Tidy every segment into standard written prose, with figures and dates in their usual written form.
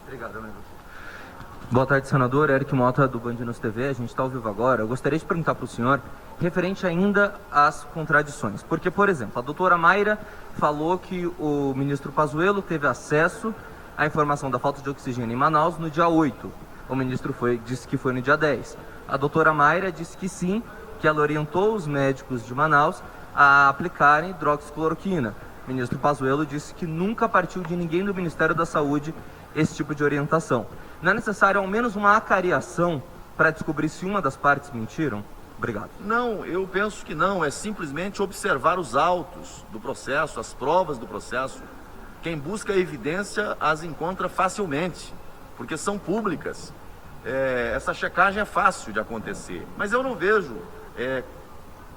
Obrigado, amigo. Boa tarde, senador. Eric Mota, do Band News TV. A gente está ao vivo agora. Eu gostaria de perguntar para o senhor, referente ainda às contradições. Porque, por exemplo, a doutora Mayra falou que o ministro Pazuello teve acesso à informação da falta de oxigênio em Manaus no dia 8. O ministro disse que foi no dia 10. A doutora Mayra disse que sim, que ela orientou os médicos de Manaus a aplicarem hidroxicloroquina. O ministro Pazuello disse que nunca partiu de ninguém do Ministério da Saúde esse tipo de orientação. Não é necessário ao menos uma acariação para descobrir se uma das partes mentiram? Obrigado. Não, eu penso que não. É simplesmente observar os autos do processo, as provas do processo. Quem busca evidência as encontra facilmente, porque são públicas. Essa checagem é fácil de acontecer. Mas eu não vejo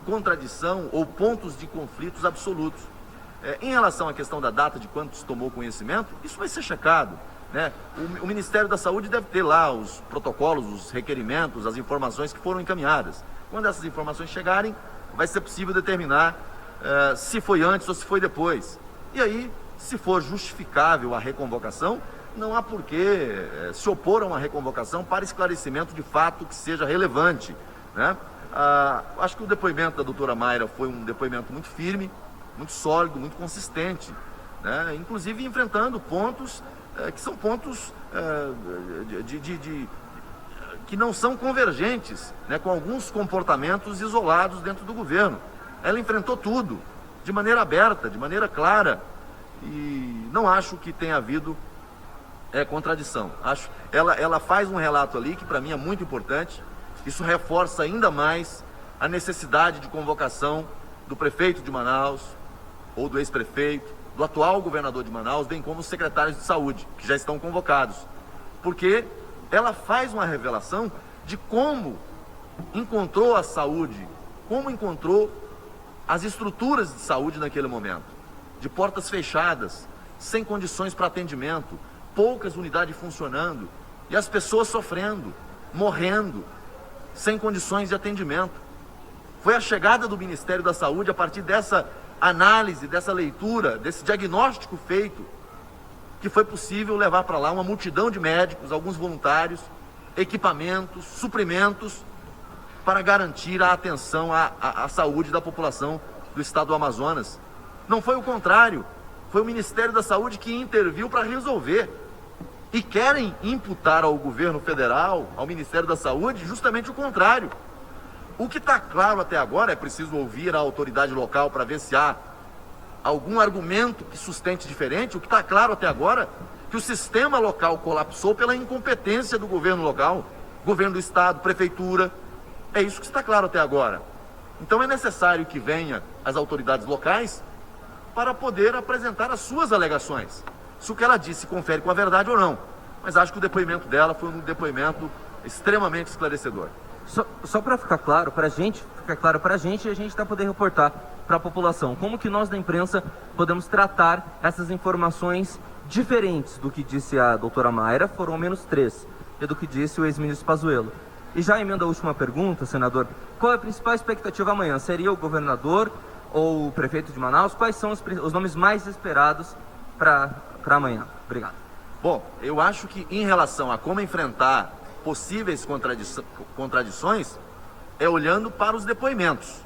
contradição ou pontos de conflitos absolutos. Em relação à questão da data de quando se tomou conhecimento, isso vai ser checado, né? O Ministério da Saúde deve ter lá os protocolos, os requerimentos, as informações que foram encaminhadas. Quando essas informações chegarem, vai ser possível determinar se foi antes ou se foi depois. E aí, se for justificável a reconvocação, não há por que se opor a uma reconvocação para esclarecimento de fato que seja relevante, né? Acho que o depoimento da doutora Mayra foi um depoimento muito firme, muito sólido, muito consistente, né? Inclusive enfrentando pontos que são pontos que não são convergentes, né, com alguns comportamentos isolados dentro do governo. Ela enfrentou tudo de maneira aberta, de maneira clara, e não acho que tenha havido contradição. Ela faz um relato ali que para mim é muito importante. Isso reforça ainda mais a necessidade de convocação do prefeito de Manaus, ou do ex-prefeito, do atual governador de Manaus, bem como os secretários de saúde, que já estão convocados. Porque ela faz uma revelação de como encontrou a saúde, como encontrou as estruturas de saúde naquele momento. De portas fechadas, sem condições para atendimento, poucas unidades funcionando, e as pessoas sofrendo, morrendo, sem condições de atendimento. Foi a chegada do Ministério da Saúde, a partir dessa análise, dessa leitura, desse diagnóstico feito, que foi possível levar para lá uma multidão de médicos, alguns voluntários, equipamentos, suprimentos, para garantir a atenção à saúde da população do estado do Amazonas. Não foi o contrário, foi o Ministério da Saúde que interviu para resolver. E querem imputar ao governo federal, ao Ministério da Saúde, justamente o contrário. O que está claro até agora, é preciso ouvir a autoridade local para ver se há algum argumento que sustente diferente. O que está claro até agora é que o sistema local colapsou pela incompetência do governo local, governo do estado, prefeitura. É isso que está claro até agora. Então é necessário que venham as autoridades locais para poder apresentar as suas alegações. Se o que ela disse confere com a verdade ou não. Mas acho que o depoimento dela foi um depoimento extremamente esclarecedor. Só para ficar claro para a gente, e a gente poder reportar para a população, como que nós da imprensa podemos tratar essas informações diferentes do que disse a doutora Mayra, foram ao menos 3, e do que disse o ex-ministro Pazuello. E já emendo a última pergunta, senador, qual é a principal expectativa amanhã? Seria o governador ou o prefeito de Manaus? Quais são os nomes mais esperados para amanhã? Obrigado. Bom, eu acho que em relação a como enfrentar possíveis contradições, é olhando para os depoimentos.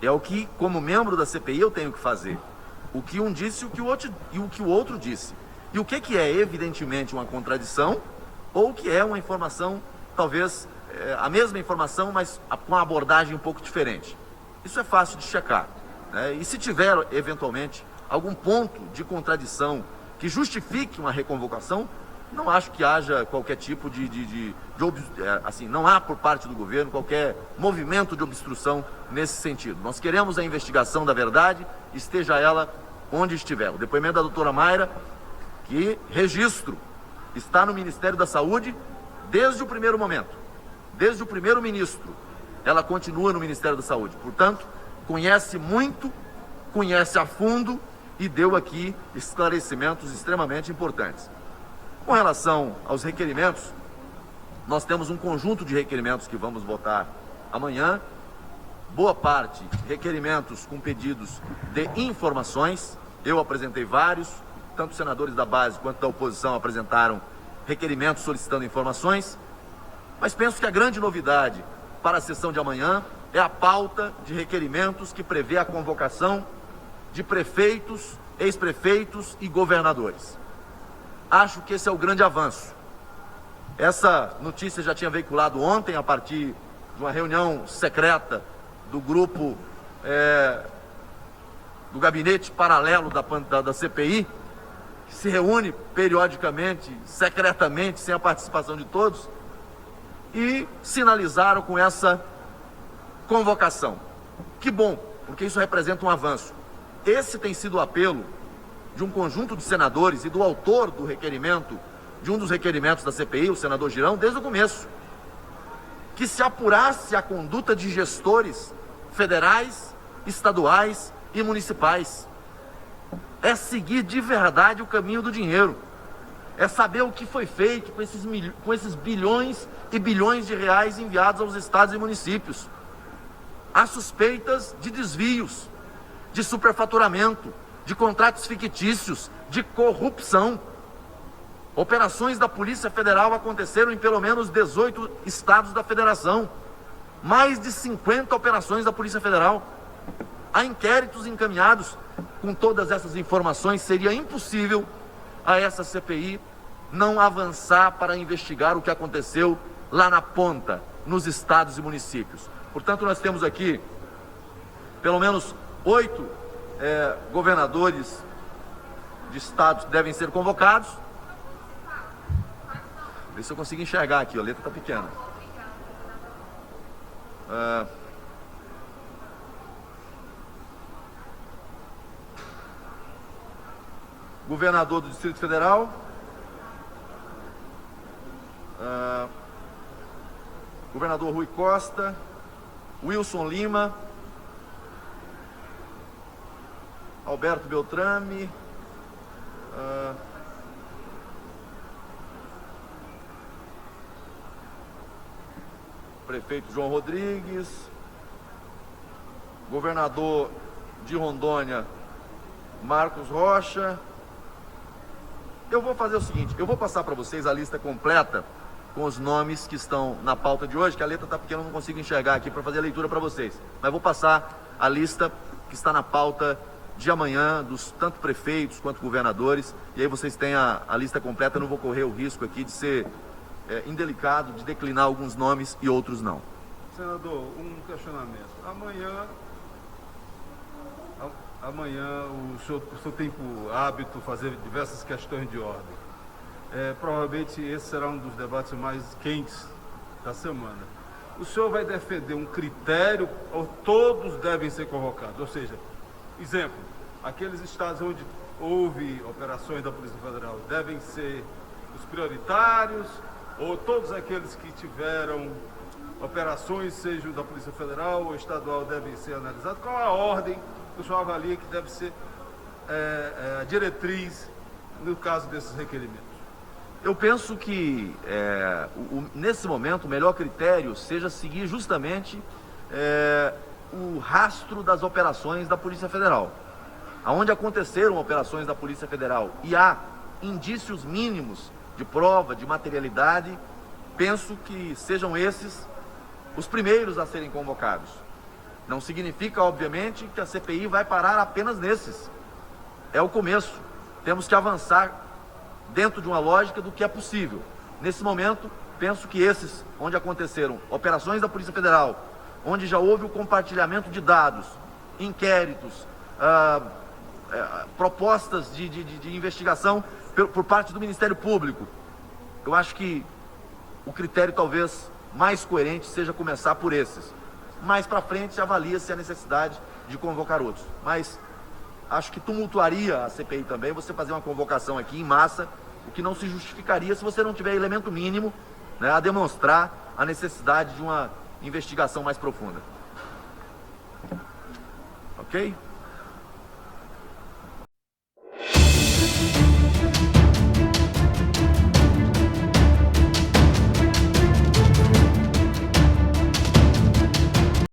É o que, como membro da CPI, eu tenho que fazer. O que um disse e o que o outro disse. E o que é evidentemente uma contradição, ou o que é uma informação, talvez a mesma informação, mas com uma abordagem um pouco diferente. Isso é fácil de checar, né? E se tiver, eventualmente, algum ponto de que justifique uma reconvocação, não acho que haja qualquer tipo não há por parte do governo qualquer movimento de obstrução nesse sentido. Nós queremos a investigação da verdade, esteja ela onde estiver. O depoimento da doutora Mayra, que registro, está no Ministério da Saúde desde o primeiro momento, desde o primeiro ministro. Ela continua no Ministério da Saúde, portanto, conhece muito, conhece a fundo e deu aqui esclarecimentos extremamente importantes. Com relação aos requerimentos, nós temos um conjunto de requerimentos que vamos votar amanhã. Boa parte requerimentos com pedidos de informações. Eu apresentei vários, tanto os senadores da base quanto da oposição apresentaram requerimentos solicitando informações, mas penso que a grande novidade para a sessão de amanhã é a pauta de requerimentos que prevê a convocação de prefeitos, ex-prefeitos e governadores. Acho que esse é o grande avanço. Essa notícia já tinha veiculado ontem, a partir de uma reunião secreta do grupo do gabinete paralelo da CPI, que se reúne periodicamente, secretamente, sem a participação de todos, e sinalizaram com essa convocação. Que bom, porque isso representa um avanço. Esse tem sido o apelo de um conjunto de senadores e do autor do requerimento, de um dos requerimentos da CPI, o senador Girão, desde o começo, que se apurasse a conduta de gestores federais, estaduais e municipais. É seguir de verdade o caminho do dinheiro. É saber o que foi feito com esses bilhões e bilhões de reais enviados aos estados e municípios. Há suspeitas de desvios, de superfaturamento, de contratos fictícios, de corrupção. Operações da Polícia Federal aconteceram em pelo menos 18 estados da federação. Mais de 50 operações da Polícia Federal. Há inquéritos encaminhados. Com todas essas informações, seria impossível a essa CPI não avançar para investigar o que aconteceu lá na ponta, nos estados e municípios. Portanto, nós temos aqui pelo menos 8 governadores de estados que devem ser convocados. Vê se eu consigo enxergar aqui, a letra está pequena. Governador do Distrito Federal, governador Rui Costa, Wilson Lima, Alberto Beltrame, prefeito João Rodrigues, governador de Rondônia, Marcos Rocha. Eu vou fazer o seguinte, eu vou passar para vocês a lista completa com os nomes que estão na pauta de hoje, que a letra está pequena, eu não consigo enxergar aqui para fazer a leitura para vocês. Mas vou passar a lista que está na pauta de amanhã, dos tanto prefeitos quanto governadores, e aí vocês têm a lista completa. Eu não vou correr o risco aqui de ser indelicado, de declinar alguns nomes e outros não. Senador, um questionamento. Amanhã o senhor tem por hábito fazer diversas questões de ordem. Provavelmente esse será um dos debates mais quentes da semana. O senhor vai defender um critério ou todos devem ser convocados? Ou seja, exemplo, aqueles estados onde houve operações da Polícia Federal devem ser os prioritários, ou todos aqueles que tiveram operações, sejam da Polícia Federal ou estadual, devem ser analisados? Qual a ordem que o senhor avalia que deve ser a diretriz no caso desses requerimentos? Eu penso que, nesse momento, o melhor critério seja seguir justamente o rastro das operações da Polícia Federal. Aonde aconteceram operações da Polícia Federal e há indícios mínimos de prova, de materialidade, penso que sejam esses os primeiros a serem convocados. Não significa, obviamente, que a CPI vai parar apenas nesses. É o começo. Temos que avançar dentro de uma lógica do que é possível. Nesse momento, penso que esses, onde aconteceram operações da Polícia Federal, onde já houve o compartilhamento de dados, inquéritos, propostas de investigação por parte do Ministério Público, eu acho que o critério talvez mais coerente seja começar por esses. Mais para frente avalia-se a necessidade de convocar outros. Mas acho que tumultuaria a CPI também você fazer uma convocação aqui em massa, o que não se justificaria se você não tiver elemento mínimo, né, a demonstrar a necessidade de uma investigação mais profunda. Ok?